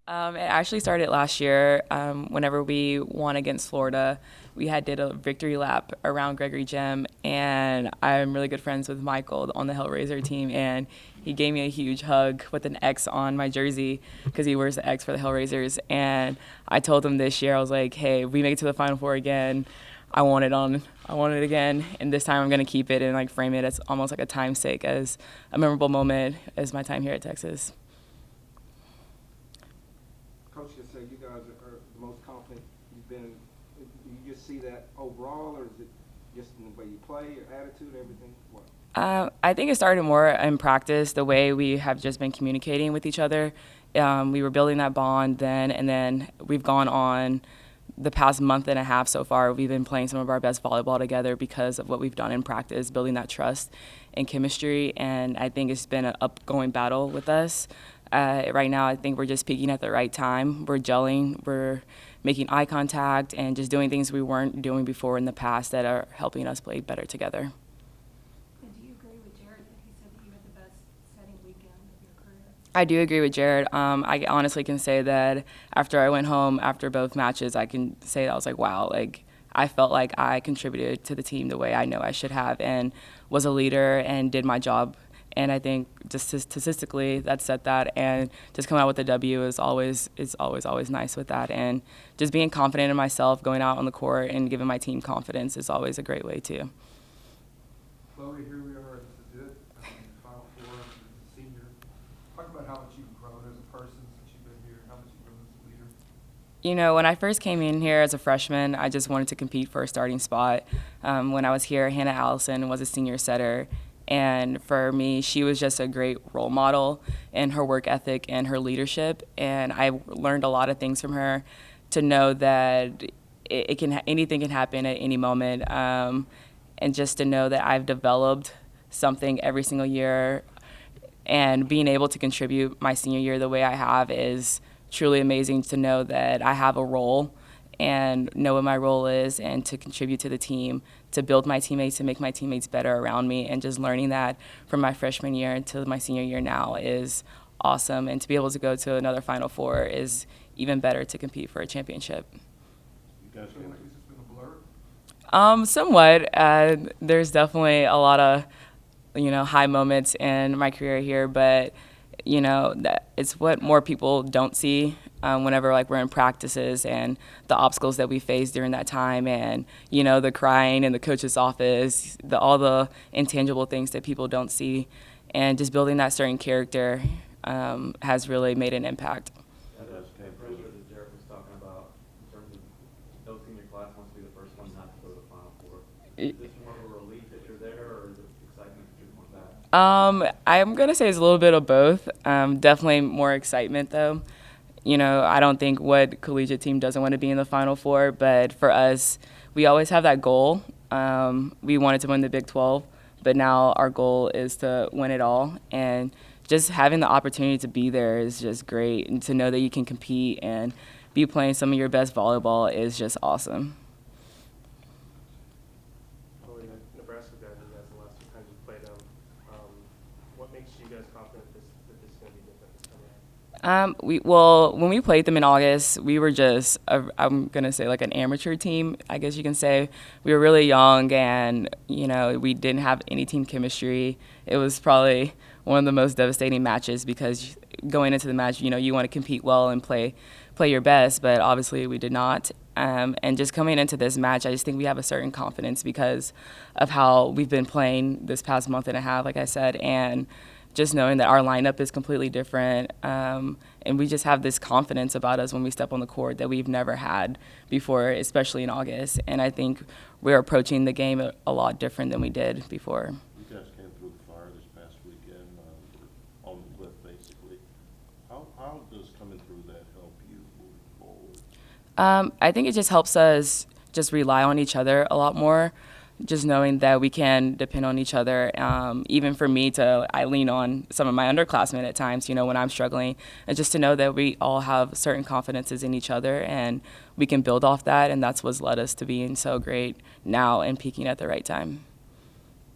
It actually started last year. Whenever we won against Florida, we had did a victory lap around Gregory Gym, and I'm really good friends with Michael on the Hellraiser team, and he gave me a huge hug with an X on my jersey because he wears the X for the Hellraisers. And I told him this year, I was like, "Hey, if we make it to the Final Four again, I want it again, and this time I'm gonna keep it and like frame it as almost like a time sake, as a memorable moment as my time here at Texas." Coach just said you guys are the most confident you've been. Do you just see that overall, or is it just in the way you play, your attitude, everything? What? I think it started more in practice, the way we have just been communicating with each other. We were building that bond then, and then we've gone on the past month and a half so far. We've been playing some of our best volleyball together because of what we've done in practice, building that trust and chemistry. And I think it's been an upgoing battle with us. Right now, I think we're just peaking at the right time. We're gelling, we're making eye contact, and just doing things we weren't doing before in the past that are helping us play better together. And do you agree with Jared that he said that you had the best setting weekend of your career? I do agree with Jared. I honestly can say that after I went home after both matches, I can say that I was like, wow, like I felt like I contributed to the team the way I know I should have, and was a leader and did my job. And I think just statistically, that said that, and just coming out with a W is always nice with that, and just being confident in myself, going out on the court and giving my team confidence is always a great way too. Chloe, here we are. This is it. Final Four as a senior. Talk about how much you've grown as a person since you've been here, how much you've grown as a leader. You know, when I first came in here as a freshman, I just wanted to compete for a starting spot. When I was here, Hannah Allison was a senior setter. And for me, she was just a great role model in her work ethic and her leadership. And I learned a lot of things from her, to know that anything can happen at any moment. And just to know that I've developed something every single year, and being able to contribute my senior year the way I have is truly amazing, to know that I have a role and know what my role is, and to contribute to the team, to build my teammates, to make my teammates better around me. And just learning that from my freshman year until my senior year now is awesome. And to be able to go to another Final Four is even better, to compete for a championship. You guys feel like this has been a blur? Somewhat. There's definitely a lot of, high moments in my career here, but that it's what more people don't see, whenever like we're in practices, and the obstacles that we face during that time, and the crying in the coach's office, all the intangible things that people don't see, and just building that certain character has really made an impact. That pressure that Jared was talking about in terms of no senior class wants to be the first one not to go to the Final Four. Is this more of a relief that you're there, or is it excitement that you're going back? I'm gonna say it's a little bit of both. Definitely more excitement though. I don't think what collegiate team doesn't want to be in the Final Four, but for us, we always have that goal. We wanted to win the Big 12, but now our goal is to win it all. And just having the opportunity to be there is just great, and to know that you can compete and be playing some of your best volleyball is just awesome. Chloe, Nebraska guys, you guys the last two times you played them. What makes you guys confident that this is going to be different this time around? When we played them in August, we were just, I'm going to say like an amateur team, I guess you can say. We were really young, and, we didn't have any team chemistry. It was probably one of the most devastating matches, because going into the match, you want to compete well and play your best, but obviously we did not. And just coming into this match, I just think we have a certain confidence because of how we've been playing this past month and a half, like I said, and just knowing that our lineup is completely different. And we just have this confidence about us when we step on the court that we've never had before, especially in August. And I think we're approaching the game a lot different than we did before. You guys came through the fire this past weekend, on the cliff, basically. How does coming through that help you moving forward? I think it just helps us just rely on each other a lot more, just knowing that we can depend on each other. Even for me, I lean on some of my underclassmen at times, when I'm struggling, and just to know that we all have certain confidences in each other, and we can build off that, and that's what's led us to being so great now and peaking at the right time.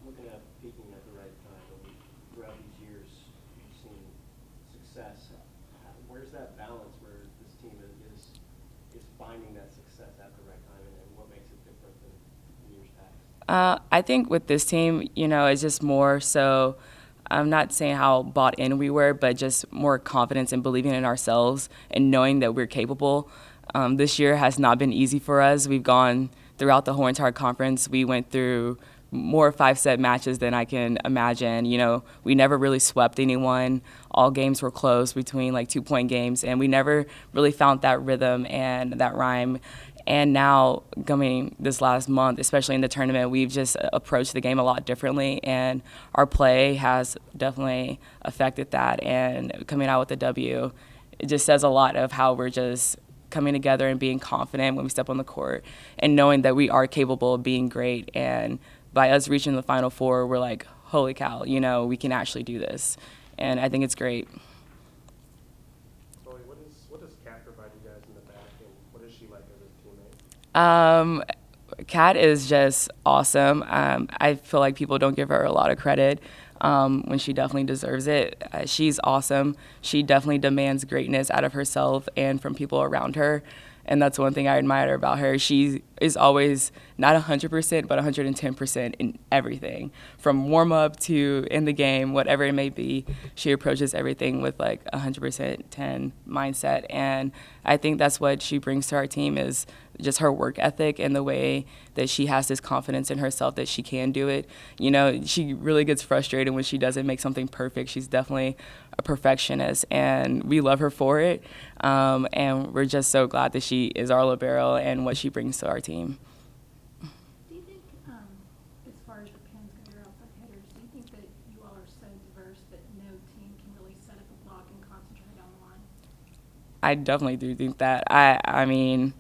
Looking at peaking at the right time, throughout these years, you've seen success. Where's that balance where I think with this team, it's just more so. I'm not saying how bought in we were, but just more confidence and believing in ourselves and knowing that we're capable. This year has not been easy for us. We've gone throughout the whole entire conference. We went through more 5-set matches than I can imagine. We never really swept anyone. All games were close between like 2-point games, and we never really found that rhythm and that rhyme. And now, coming this last month, especially in the tournament, we've just approached the game a lot differently, and our play has definitely affected that. And coming out with the W, it just says a lot of how we're just coming together and being confident when we step on the court and knowing that we are capable of being great. And by us reaching the Final Four, we're like, holy cow, we can actually do this. And I think it's great. Chloe, what does Kat provide you guys in the back, and what is she like as a teammate? Kat is just awesome. I feel like people don't give her a lot of credit when she definitely deserves it. She's awesome. She definitely demands greatness out of herself and from people around her. And that's one thing I admire about her. She is always not 100%, but 110% in everything. From warm-up to in the game, whatever it may be, she approaches everything with like 100% 10 mindset. And I think that's what she brings to our team is just her work ethic and the way that she has this confidence in herself that she can do it. She really gets frustrated when she doesn't make something perfect. She's definitely a perfectionist, and we love her for it. And we're just so glad that she is our libero and what she brings to our team. Do you think, as far as the pins go, your outside hitters, do you think that you all are so diverse that no team can really set up a block and concentrate on the line? I definitely do think that. I mean,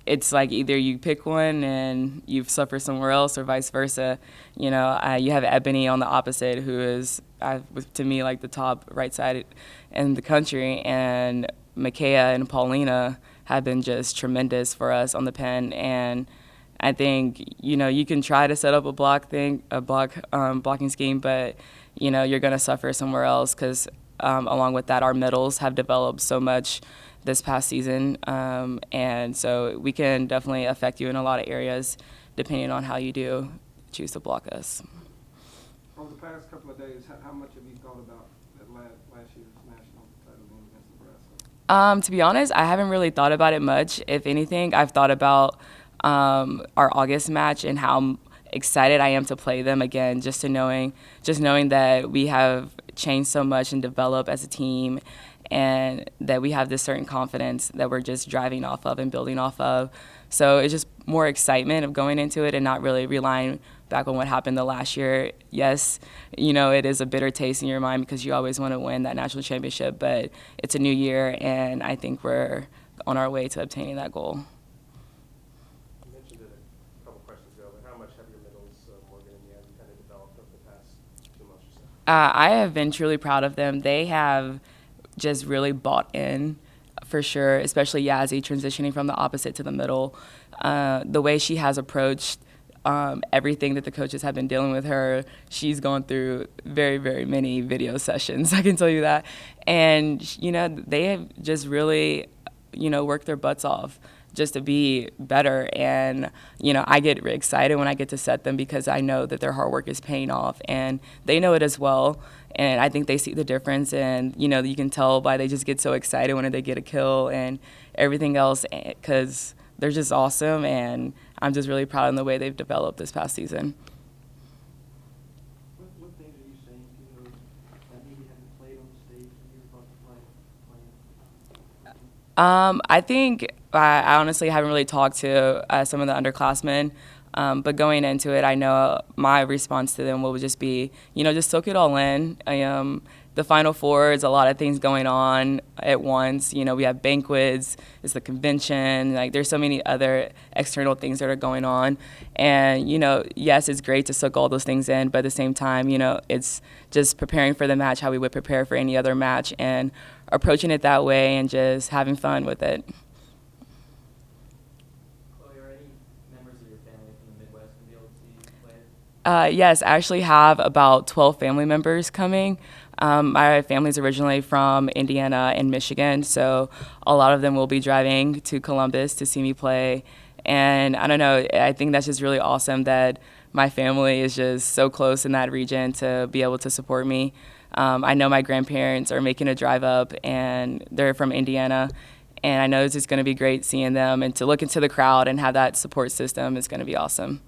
it's like either you pick one and you suffer somewhere else or vice versa. You have Ebony on the opposite, who is, to me, like the top right side in the country, and Makaya and Paulina have been just tremendous for us on the pen. And I think, you can try to set up a blocking scheme, but, you're going to suffer somewhere else because along with that, our middles have developed so much this past season, and so we can definitely affect you in a lot of areas depending on how you do choose to block us. Over the past couple of days, how much have you thought about that last year's national title game against Nebraska? To be honest, I haven't really thought about it much. If anything, I've thought about our August match and how excited I am to play them again, just knowing that we have changed so much and developed as a team, and that we have this certain confidence that we're just driving off of and building off of. So it's just more excitement of going into it and not really relying back on what happened the last year. Yes, it is a bitter taste in your mind because you always want to win that national championship, but it's a new year, and I think we're on our way to obtaining that goal. You mentioned it a couple questions ago, but how much have your middles, Morgan and Yan, kind of developed over the past 2 months or so? I have been truly proud of them. They have just really bought in, for sure, especially Yazzie transitioning from the opposite to the middle. The way she has approached everything that the coaches have been dealing with her, she's gone through very, very many video sessions, I can tell you that. And, they have just really, worked their butts off just to be better. And, I get excited when I get to set them because I know that their hard work is paying off, and they know it as well. And I think they see the difference, and, you can tell by they just get so excited when they get a kill and everything else because they're just awesome, and I'm just really proud of the way they've developed this past season. What things are you saying to those that maybe haven't played on the stage and you're about to play? I think I honestly haven't really talked to some of the underclassmen, but going into it, I know my response to them will just be, just soak it all in. The Final Four is a lot of things going on at once. We have banquets, it's the convention, there's so many other external things that are going on. And, yes, it's great to soak all those things in, but at the same time, it's just preparing for the match how we would prepare for any other match and approaching it that way and just having fun with it. Chloe, are any members of your family from the Midwest going to be able to see you play? Yes, I actually have about 12 family members coming. My family's originally from Indiana and Michigan, so a lot of them will be driving to Columbus to see me play. And I don't know, I think that's just really awesome that my family is just so close in that region to be able to support me. I know my grandparents are making a drive up, and they're from Indiana. And I know it's just going to be great seeing them, and to look into the crowd and have that support system is going to be awesome.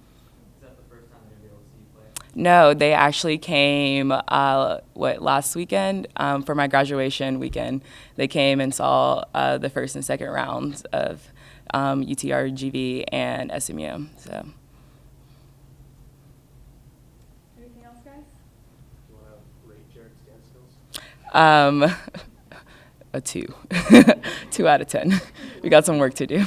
Is that the first time they're able to see you play? No, they actually came, last weekend for my graduation weekend. They came and saw the first and second rounds of UTRGV and SMU. So. Anything else, guys? Do you want to rate Jared's dance skills? A 2. 2 out of 10. We got some work to do.